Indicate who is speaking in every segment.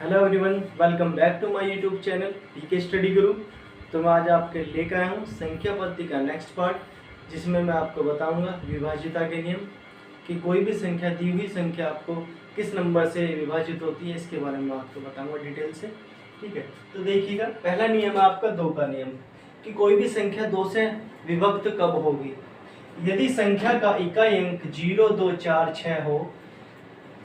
Speaker 1: Hello everyone, welcome back to my YouTube channel PK Study Guru. तो मैं आज आपके लेकर आया हूँ संख्या पद्धति का नेक्स्ट पार्ट, जिसमें मैं आपको बताऊंगा विभाज्यता के नियम कि कोई भी संख्या, दी हुई संख्या आपको किस नंबर से विभाजित होती है, इसके बारे में आपको बताऊंगा डिटेल से। ठीक है, तो देखिएगा, पहला नियम है आपका 2 का नियम कि कोई भी संख्या 2 से विभक्त कब होगी। यदि संख्या का इकाई अंक 0, 2, 4, 6 हो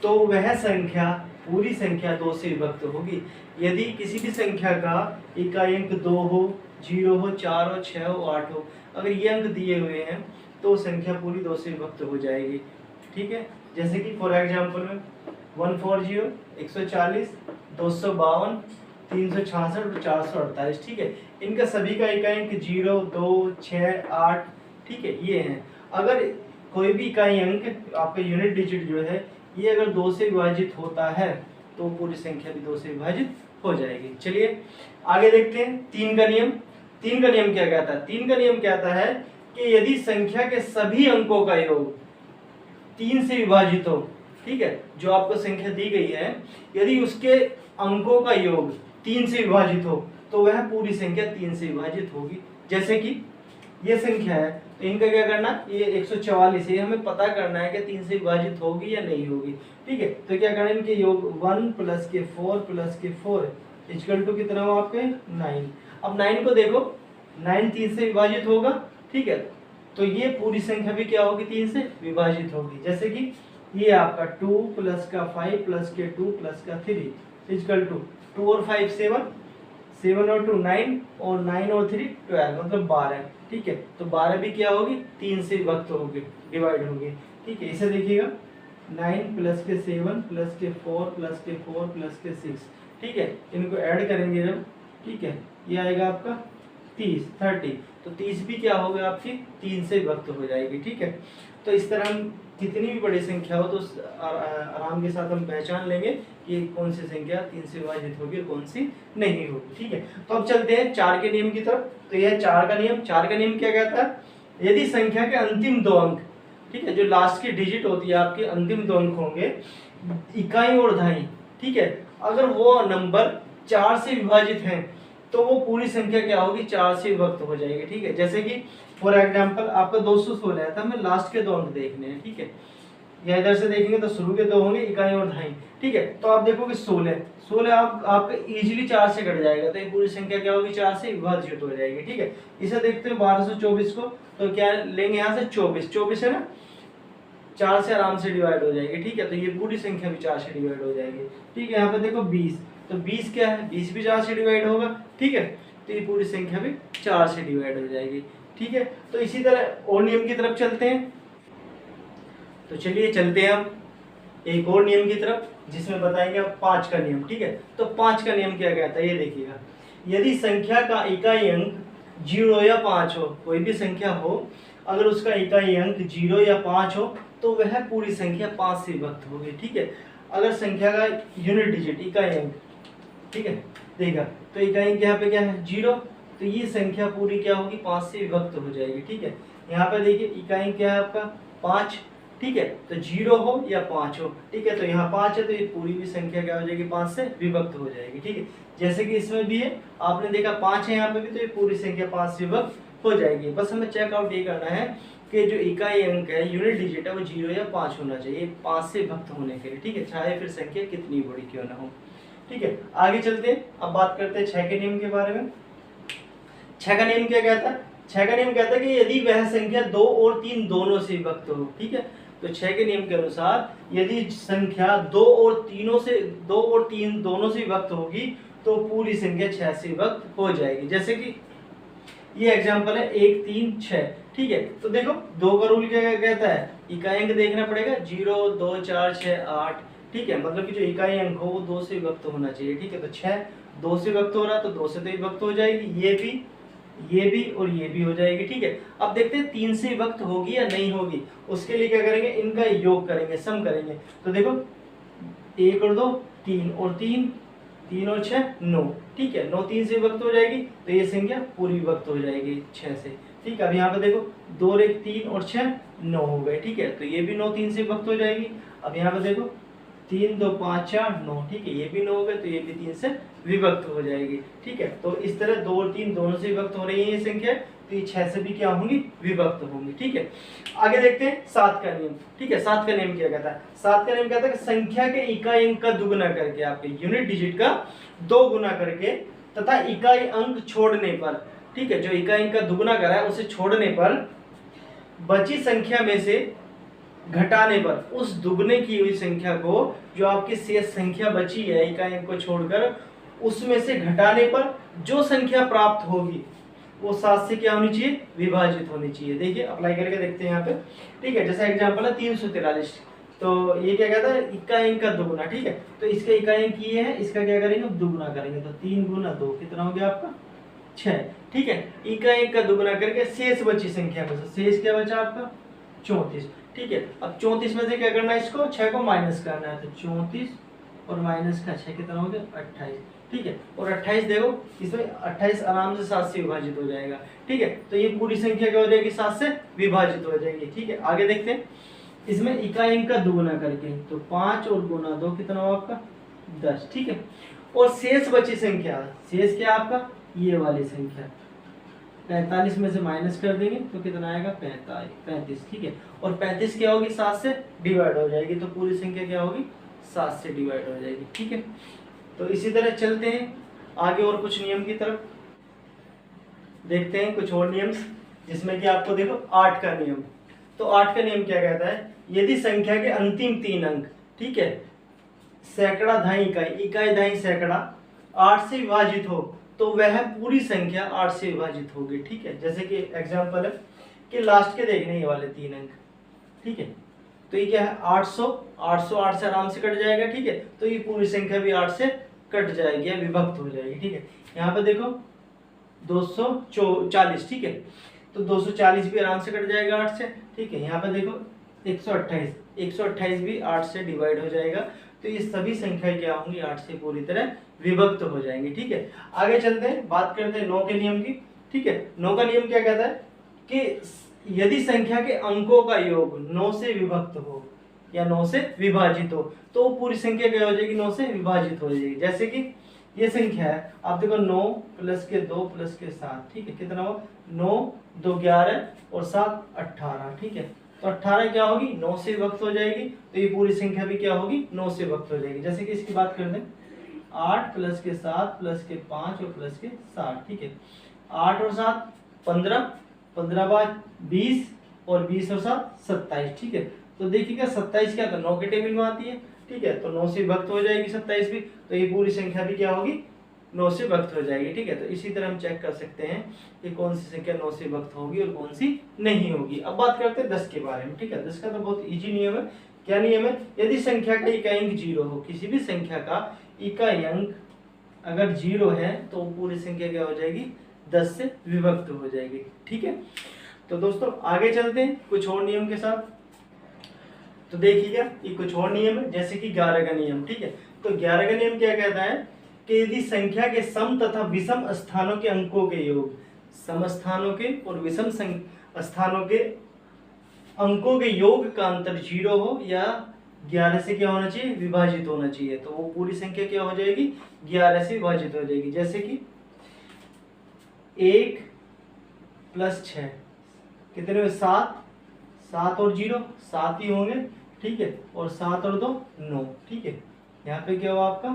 Speaker 1: तो वह संख्या पूरी संख्या 2 से विभक्त होगी। यदि किसी भी संख्या का इकाई अंक 2 हो, 0 हो, 4 हो, 6 हो, 8 हो, अगर ये अंक दिए हुए हैं तो संख्या पूरी 2 से विभक्त हो जाएगी। ठीक है, जैसे कि फॉर एग्जांपल में 140, 140, 252, 366 और 448। ठीक है, इनका सभी का इकाई अंक 0, 2, 6, 8, ठीक है, ये हैं। अगर कोई भी इकाई अंक आपका यूनिट डिजिट जो है ये अगर 2 से विभाजित होता है तो पूरी संख्या भी 2 से विभाजित हो जाएगी। चलिए आगे देखते हैं 3 का नियम। 3 का नियम क्या कहता है? 3 का नियम कहता है कि यदि संख्या के सभी अंकों का योग 3 से विभाजित हो, ठीक है, जो आपको संख्या दी गई है, यदि उसके अंकों का योग 3 से विभाजित हो तो वह पूरी संख्या 3 से विभाजित होगी। जैसे कि ये संख्या है तो इनका क्या करना, ये 144 है, हमें पता करना है कि 3 से विभाजित होगी या नहीं होगी। ठीक है, तो क्या करना है, इनके योग 1 + के 4 + के 4 इक्वल टू कितना हो आपके 9। अब 9 को देखो, 9 3 से विभाजित होगा। ठीक है, तो ये पूरी संख्या भी क्या होगी, 3 से विभाजित होगी। जैसे कि ये आपका 2 + का 5 + के 2 + का 3 इक्वल टू 2 और 5 7, 7 और 2 9 और 9 और 3 12, मतलब 12। ठीक है, तो 12 भी क्या होगी, 3 से विभक्त होगी, डिवाइड होगी। ठीक है, इसे देखिएगा 9 + के 7 + के 4 + के 4 + के 6। ठीक है, इनको ऐड करेंगे जब, ठीक है, ये आएगा आपका 30। तो 30 भी क्या होगा आपकी 3 से विभक्त हो जाएगी। ठीक है, तो इस तरह हम कितनी भी बड़ी संख्या हो तो आराम के साथ हम पहचान लेंगे कि कौन सी संख्या 3 से विभाजित होगी और कौन सी नहीं होगी। ठीक है, तो अब चलते हैं 4 के नियम की तरफ। तो यह 4 का नियम। 4 का नियम क्या कहता है, यदि संख्या के अंतिम 2 अंक, ठीक है, जो लास्ट की डिजिट होती है आपके अंतिम 2 अंक होंगे, इकाई और दहाई, ठीक है, अगर वो नंबर 4 से विभाजित हैं तो वो पूरी संख्या क्या होगी, 4 से विभक्त हो जाएगी। ठीक है, जैसे कि फॉर एग्जांपल आपका 216 है, तो हमें लास्ट के 2 अंक देखने हैं। ठीक है, या इधर से देखेंगे तो शुरू के 2 होंगे, इकाई और दहाई। ठीक है, तो आप देखोगे 16 आपका इजीली 4 से कट जाएगा, तो ये पूरी संख्या क्या होगी, 4 से विभाजित हो जाएगी। ठीक है, इसे देखते हैं 1224 को, तो क्या लेंगे यहाँ से 24 है ना, 4 से आराम से डिवाइड हो जाएगी। ठीक है, तो ये पूरी संख्या भी 4 से डिवाइड हो जाएगी। ठीक है, यहाँ पे देखो 20, तो 20 क्या है, 20 भी 4 से डिवाइड होगा। ठीक है, तो ये पूरी संख्या भी 4 से डिवाइड हो जाएगी। ठीक है, तो इसी तरह और नियम की तरफ चलते हैं। तो चलिए चलते हैं हम एक और नियम की तरफ, जिसमें बताएंगे अब 5 का नियम। ठीक है, तो 5 का नियम क्या कहता है, ये देखिएगा, यदि संख्या का इकाई अंक 0 या 5 हो, कोई भी संख्या हो, अगर उसका इकाई अंक 0 या 5 हो तो वह पूरी संख्या 5 से विभक्त होगी। ठीक है, अगर संख्या का यूनिट डिजिट इकाई अंक, ठीक है, देगा तो इकाई अंक यहाँ पे क्या है 0, तो ये संख्या पूरी क्या होगी, 5 से विभक्त हो जाएगी। ठीक है, यहाँ पे देखिए इकाई क्या है आपका 5। ठीक है, तो 0 हो या 5 हो, ठीक है, तो यहाँ 5 है तो ये पूरी भी संख्या क्या हो जाएगी, 5 से विभक्त हो जाएगी। ठीक है, जैसे कि इसमें भी है, आपने देखा 5 है यहाँ पे भी, तो ये पूरी संख्या 5 से विभक्त हो जाएगी। बस हमें चेकआउट ये करना है कि जो इकाई अंक है, यूनिट डिजिट है, वो 0 या 5 होना चाहिए 5 से विभक्त होने के लिए। ठीक है, चाहे फिर संख्या कितनी बड़ी क्यों ना हो। ठीक है, आगे चलते हैं, अब बात करते हैं 6 के नियम के बारे में। 6 का नियम क्या कहता है, 6 का नियम कहता है कि यदि वह संख्या 2 और 3 दोनों से विभक्त हो। ठीक है, तो 6 के नियम के अनुसार यदि संख्या 2 और 3 दोनों से विभक्त होगी तो पूरी संख्या 6 से विभक्त हो जाएगी। जैसे कि ये एग्जांपल है 1 3 6। ठीक है, तो देखो 2 का रूल क्या कहता है, इकाई अंक देखना पड़ेगा 0 2 4 6 8। ठीक है, मतलब कि जो इकाई अंक हो वो 2 से विभक्त होना चाहिए। ठीक है, तो 6 2 से विभक्त हो रहा है तो 2 से तो विभक्त हो जाएगी, ये भी और ये भी हो जाएगी। ठीक है, अब देखते हैं 3 से विभक्त होगी या नहीं होगी। उसके लिए क्या करेंगे, इनका योग करेंगे, सम करेंगे। तो देखो 1 और 2 3 और 3 और 6 9। ठीक है, 9 3 से विभक्त हो जाएगी तो ये संख्या पूरी विभक्त हो जाएगी 6 से। ठीक है, अब यहाँ पे देखो 2 और 1 3 और 6 9 हो गए। ठीक है, तो ये भी 9 3 से विभक्त हो जाएगी। अब यहाँ पे देखो 3 2 5 4 9, ठीक है, ये भी 9 हो गए, तो ये भी 3 से विभक्त हो जाएगी, ठीक है। तो इस तरह 2 और 3 दोनों से विभक्त हो रही है ये संख्या, तो ये 6 से भी क्या होंगी, विभक्त होंगी, ठीक है। आगे देखते हैं 7 का नियम, ठीक है। 7 का नियम क्या कहता है? 7 का नियम कहता है कि संख्या के इकाई अंक का दुगुना करके, आपके यूनिट डिजिट का 2 गुना करके तथा इकाई अंक छोड़ने पर, ठीक है, जो इकाई अंक का दुगुना करा है उसे छोड़ने पर बची संख्या में से घटाने पर उस दुगने की हुई संख्या को, जो आपकी शेष संख्या बची है इकाई अंक को छोड़कर, उसमें से घटाने पर जो संख्या प्राप्त होगी वो 7 से क्या होनी चाहिए, विभाजित होनी चाहिए। देखिए अप्लाई करके देखते हैं यहाँ पे, ठीक है। जैसा एग्जांपल है 343, तो ये क्या कहता है, इकाई अंक का दुगुना, ठीक है। तो इसका इकाई अंक ये है, इसका क्या करेंगे, दुगुना करेंगे, तो 3 गुना 2 कितना हो गया आपका, 6, ठीक है। इकाई अंक का दुगुना करके शेष बची संख्या में से, शेष क्या बचा आपका, 34, ठीक है। अब 34 में से क्या करना है, इसको 6 को माइनस करना है, तो 34 और माइनस का 6 कितना हो गया, 28, ठीक है। और 28 देखो, इसमें 28 आराम से 7 से विभाजित हो जाएगा, ठीक है। तो ये पूरी संख्या क्या हो जाएगी, 7 से विभाजित हो जाएगी, ठीक है। आगे देखते हैं, इसमें इकाई अंक का दुगुना करके, तो 5 और गुना 2 कितना हो आपका, 10, ठीक है। और शेष बची संख्या, शेष क्या आपका, ये वाली संख्या 45 में से माइनस कर देंगे तो कितना आएगा, 35, ठीक है। और 35 क्या होगी, 7 से डिवाइड हो जाएगी, तो पूरी संख्या क्या होगी, 7 से डिवाइड हो जाएगी, ठीक है। तो इसी तरह चलते हैं आगे और कुछ नियम की तरफ, देखते हैं कुछ और नियम, जिसमें कि आपको देखो 8 का नियम। तो 8 का नियम क्या कहता है, यदि संख्या के अंतिम 3 अंक, ठीक है, सैकड़ा धाई इकाई, इकाई धाई सैकड़ा 8 से विभाजित हो तो वह पूरी संख्या 8 से विभाजित होगी, ठीक है। जैसे कि एग्जांपल है कि लास्ट के देखने ये वाले 3 अंक, ठीक है। तो ये क्या है, 800, 808 से आराम से कट जाएगा, ठीक है। तो ये पूरी संख्या भी 8 से कट जाएगी या विभक्त हो जाएगी, ठीक है। यहाँ पे देखो 240, ठीक है, तो 240 भी आराम से कट जाएगा 8 से, ठीक है। यहाँ पे देखो 128, 128 भी 8 से डिवाइड हो जाएगा, तो ये सभी संख्या क्या होंगी, 8 से पूरी तरह विभक्त हो जाएंगी, ठीक है। आगे चलते हैं, बात करते हैं 9 के नियम की, ठीक है। 9 का नियम क्या कहता है कि यदि संख्या के अंकों का योग 9 से विभक्त हो या 9 से विभाजित हो तो वो पूरी संख्या क्या हो जाएगी, 9 से विभाजित हो जाएगी। जैसे कि ये संख्या है, आप देखो 9 प्लस के 2 प्लस के 7, ठीक है, कितना हो, 9 2 11 और 7 18, ठीक है। तो 18 क्या होगी, 9 से विभक्त हो जाएगी, तो ये पूरी संख्या भी क्या होगी, 9 से विभक्त हो जाएगी। जैसे कि इसकी बात कर दें, 8 प्लस के 7 प्लस के 5 और प्लस के 7, ठीक है। 8 और 7 15, 15 बाद 20 और 20 और 7 27, ठीक है। तो देखिएगा 27 क्या था, 9 के टेबल में आती है, ठीक है। तो 9 से विभक्त हो जाएगी 27 भी, तो ये पूरी संख्या भी क्या होगी, 9 से विभक्त हो जाएगी, ठीक है। तो इसी तरह हम चेक कर सकते हैं कि कौन सी संख्या 9 से विभक्त होगी और कौन सी नहीं होगी। अब बात करते हैं 10 के बारे में, ठीक है। 10 का तो बहुत इजी नियम है। क्या नियम है, यदि संख्या का इकाई अंक 0 हो, किसी भी संख्या का इकाई अंक अगर 0 है तो पूरी संख्या क्या हो जाएगी, 10 से विभक्त हो जाएगी, ठीक है। तो दोस्तों आगे चलते हैं कुछ और नियम के साथ। तो देखिएगा ये कुछ और नियम है, जैसे कि 11 का नियम, ठीक है। तो 11 का नियम क्या कहता है कि यदि संख्या के सम तथा विषम स्थानों के अंकों के योग, सम स्थानों के और विषम स्थानों के अंकों के योग का अंतर 0 हो या 11 से क्या होना चाहिए, विभाजित होना चाहिए, तो वो पूरी संख्या क्या हो जाएगी, 11 से विभाजित हो जाएगी। जैसे कि 1 प्लस 6 कितने हुए, 7, 7 और 0 7 ही होंगे, ठीक है। और 7 और 2 9, ठीक है। यहाँ पे क्या हुआ आपका,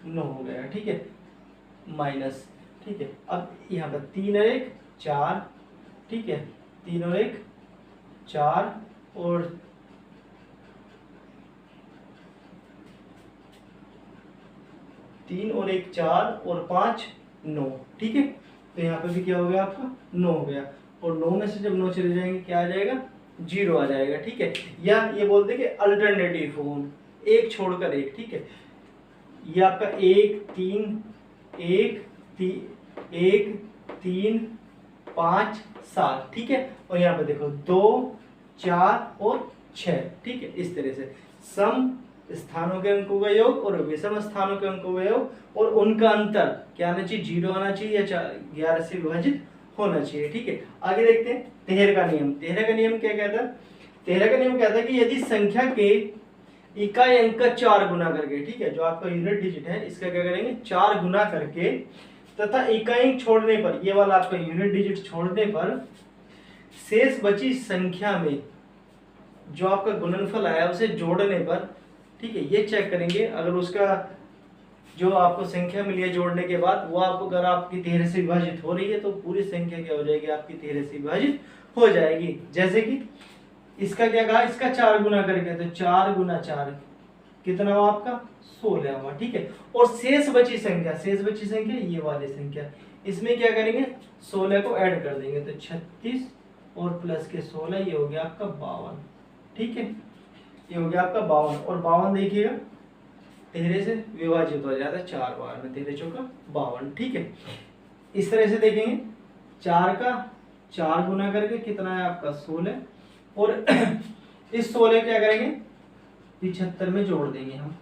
Speaker 1: 9 हो गया, ठीक है, माइनस, ठीक है। अब यहाँ पर 3 और 1 4, ठीक है, 3 और 1 4 और 3 और 1 4 और 5 9, ठीक है। तो यहाँ पे भी क्या हो गया आपका, 9 हो गया, और 9 में से जब 9 चले जाएंगे क्या आ जाएगा, 0 आ जाएगा, ठीक है। या ये बोलते कि अल्टरनेटिव फॉर्म, एक छोड़कर एक, ठीक है। ये आपका 1 3 1 3 5 7, ठीक है। और यहाँ पे देखो 2 4 और 6, ठीक है। इस तरह से सम स्थानों के अंकों का योग और विषम स्थानों के अंकों का योग और उनका अंतर क्या आना चाहिए, 0 आना चाहिए या 11 से विभाजित होना चाहिए, ठीक है। आगे देखते हैं 13 का नियम। 13 का नियम क्या कहता है, 13 का नियम कहता है कि यदि संख्या के इकाई अंक का 4 गुना करके, ठीक है, जो आपका यूनिट डिजिट है इसका क्या करेंगे 4 गुना करके, तथा इकाई अंक छोड़ने पर, ये वाला आपका यूनिट डिजिट छोड़ने पर शेष बची संख्या में जो आपका गुणनफल आया उसे जोड़ने पर, ठीक है, ये चेक करेंगे अगर उसका जो आपको संख्या मिली है जोड़ने के बाद वो आपको अगर आपकी 13 से विभाजित हो रही है तो पूरी संख्या क्या हो जाएगी आपकी 13 से विभाजित हो जाएगी। जैसे कि इसका क्या कहा, इसका 4 गुना करके, तो 4 गुना 4 कितना हुआ आपका 16 हुआ, ठीक है। और शेष बची संख्या ये वाली संख्या, इसमें क्या करेंगे 16 को ऐड कर देंगे, तो 36 और प्लस के 16 ये हो गया आपका 52, ठीक है, ये हो गया आपका 52। और 52 देखिएगा 13 से विभाजित हो जाता है 4 बार में, 13 चौका 52, ठीक है। इस तरह से देखेंगे 4 का 4 गुना करके कितना है आपका 16, और इस 16 क्या करेंगे 75 में जोड़ देंगे हम,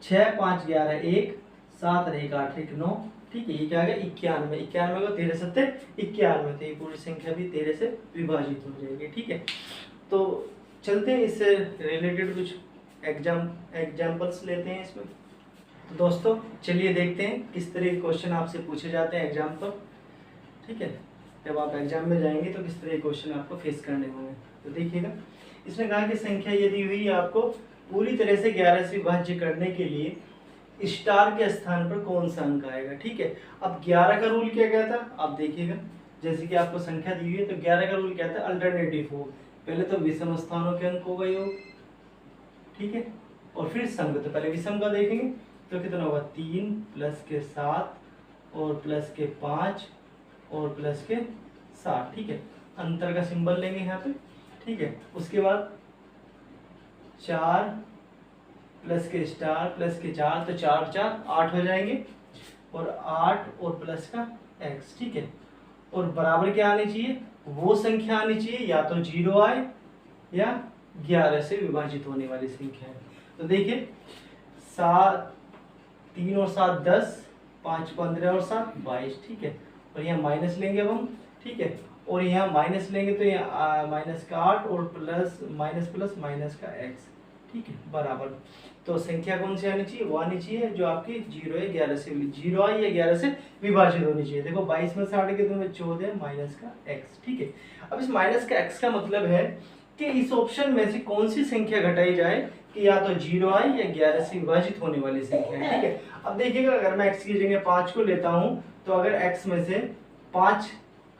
Speaker 1: 6 5 11 1 7 1 8 1 9, ठीक है, ये क्या आ गया 91, 91 को 13 सत्ते 91, तो ये पूरी संख्या भी 13 से विभाजित हो जाएगी, ठीक है। तो चलते हैं इससे रिलेटेड कुछ एग्जाम्पल्स लेते हैं इसमें। तो दोस्तों चलिए देखते हैं किस तरह के क्वेश्चन आपसे पूछे जाते हैं एग्जाम पर, ठीक है, जब आप एग्जाम में जाएंगे तो किस तरह के क्वेश्चन आपको फेस करने होंगे। तो देखिएगा, इसने कहा कि संख्या यदि हुई आपको पूरी तरह से 11 से विभाज्य करने के लिए स्टार के स्थान पर कौन सा अंक आएगा, ठीक है। अब 11 का रूल क्या कहता है, आप देखिएगा, जैसे कि आपको संख्या दी हुई है तो 11 का रूल कहता है अल्टरनेटिव हो, पहले तो विषम स्थानों के अंक होगा योग, ठीक है, और फिर सम। तो पहले विषम का देखेंगे तो कितना होगा 3 प्लस के 7 और प्लस के 5 और प्लस के 7, ठीक है, अंतर का सिंबल लेंगे यहाँ पे, ठीक है। उसके बाद 4 प्लस के स्टार प्लस के 4, तो 4 4 8 हो जाएंगे, और 8 और प्लस का x, ठीक है। और बराबर क्या आनी चाहिए, वो संख्या आनी चाहिए या तो 0 आए या 11 से विभाजित होने वाली संख्या है। तो देखिए 7 3 और 7 10, 5 15 और 7 22, ठीक है, और यहाँ माइनस लेंगे अब हम, ठीक है, और यहाँ माइनस लेंगे तो यहाँ माइनस का 8 और प्लस माइनस का x, ठीक है, बराबर। तो संख्या कौन सी आनी चाहिए, वो आनी चाहिए जो आपकी 0 है 11 से 0 आई या 11 से विभाजित होनी चाहिए। देखो 22 में से 8 कितने में 14 माइनस का x, ठीक है। अब इस माइनस का x का मतलब है कि इस ऑप्शन में से कौन सी संख्या घटाई जाए कि या तो 0 आए या 11 से विभाजित होने वाली संख्या है, ठीक है। अब देखिएगा अगर मैं x की जगह 5 को लेता हूँ तो अगर x में से 5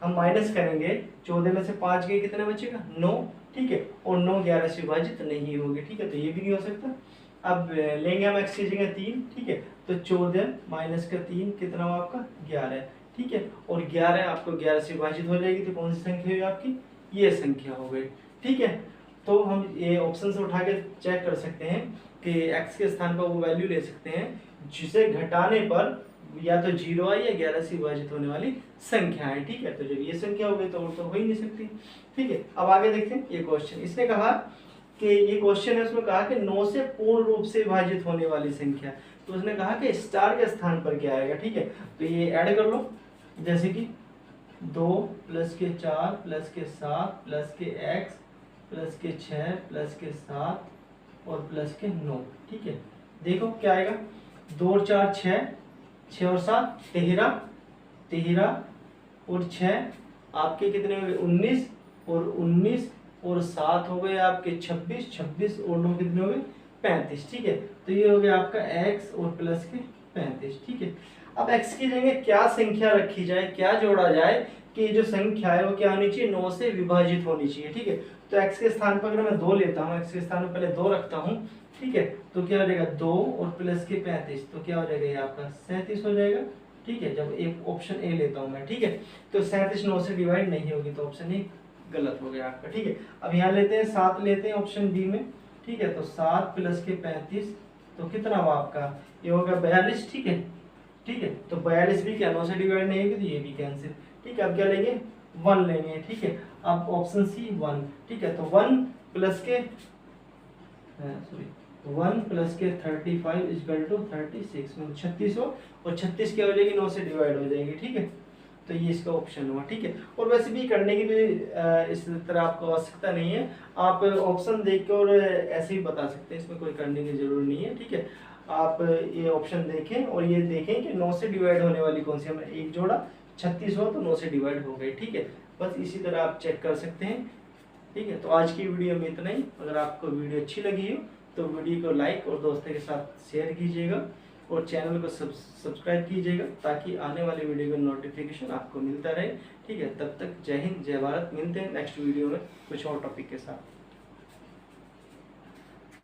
Speaker 1: हम माइनस करेंगे, 14 में से 5 गए कितना बचेगा 9, ठीक है, और 9 11 से विभाजित नहीं होगी, ठीक है, तो ये भी नहीं हो सकता। अब लेंगे हम x की जगह 3, ठीक है, तो 14 माइनस का 3 कितना हुआ आपका 11, ठीक है, और 11 आपको 11 से विभाजित हो जाएगी, तो कौन सी संख्या हुई आपकी, ये संख्या हो गई, ठीक है। तो हम ये ऑप्शन से उठा के चेक कर सकते हैं कि x के स्थान पर वो वैल्यू ले सकते हैं जिसे घटाने पर या तो 0 आई या 11 से विभाजित होने वाली संख्या है, ठीक है। तो जब ये संख्या हो गई तो हो ही नहीं सकती, ठीक है। अब आगे देखते हैं ये क्वेश्चन, इसने कहा कि ये क्वेश्चन है उसमें कहा कि 9 से पूर्ण रूप से विभाजित होने वाली संख्या, तो उसने कहा कि स्टार के स्थान पर क्या आएगा, ठीक है। तो ये ऐड कर लो, जैसे कि 2 प्लस के 4 प्लस के 7 प्लस के x प्लस के 6 प्लस के 7 और प्लस के 9, ठीक है। देखो क्या आएगा, 2 और 4 6, 6 और 7 13, 13 और 6 आपके कितने हो गए 19, और 19 और 7 हो गए आपके 26, 26 और 9 कितने हो गए 35, ठीक है। तो ये हो गया आपका x और प्लस के 35, ठीक है। अब x की जगह क्या संख्या रखी जाए, क्या जोड़ा जाए कि जो संख्या है वो क्या होनी चाहिए 9 से विभाजित होनी चाहिए, ठीक है। तो x के स्थान पर अगर मैं 2 लेता हूँ, x के स्थान पर पहले 2 रखता हूँ, ठीक है, तो क्या हो जाएगा 2 और प्लस के 35, तो क्या हो जाएगा ये आपका 37 हो जाएगा, ठीक है। जब एक ऑप्शन ए लेता हूँ मैं, ठीक है, तो 37 9 से डिवाइड नहीं होगी, तो ऑप्शन ए गलत हो गया आपका, ठीक है। अब यहाँ लेते हैं 7 लेते हैं ऑप्शन बी में, ठीक है, तो 7 प्लस के 35 तो कितना हुआ आपका, ये होगा 42, ठीक है, ठीक है। तो 42 भी क्या 9 से डिवाइड नहीं होगी, तो ये भी कैंसिल, ठीक है। अब क्या लेंगे 1 लेंगे, ठीक है। अब ऑप्शन सी 1, ठीक है, तो 1 प्लस के 35 इक्वल टू 36 में 36 हो, और 36 क्या हो जाएगी 9 से डिवाइड हो जाएगी, ठीक है। तो ये इसका ऑप्शन हुआ, ठीक है। और वैसे भी करने की भी इस तरह आपको आवश्यकता नहीं है, आप ऑप्शन देख के और ऐसे ही बता सकते हैं, इसमें कोई करने की जरूरत नहीं है, ठीक है। आप ये ऑप्शन देखें और ये देखें कि 9 से डिवाइड होने वाली कौन सी, हमें एक जोड़ा 36 हो तो 9 से डिवाइड हो गए, ठीक है। बस इसी तरह आप चेक कर सकते हैं, ठीक है। तो आज की वीडियो में इतना ही। अगर आपको वीडियो अच्छी लगी हो तो वीडियो को लाइक और दोस्तों के साथ शेयर कीजिएगा और चैनल को सब्सक्राइब कीजिएगा ताकि आने वाली वीडियो का नोटिफिकेशन आपको मिलता रहे, ठीक है। तब तक जय हिंद, जय भारत। मिलते हैं नेक्स्ट वीडियो में कुछ और टॉपिक के साथ।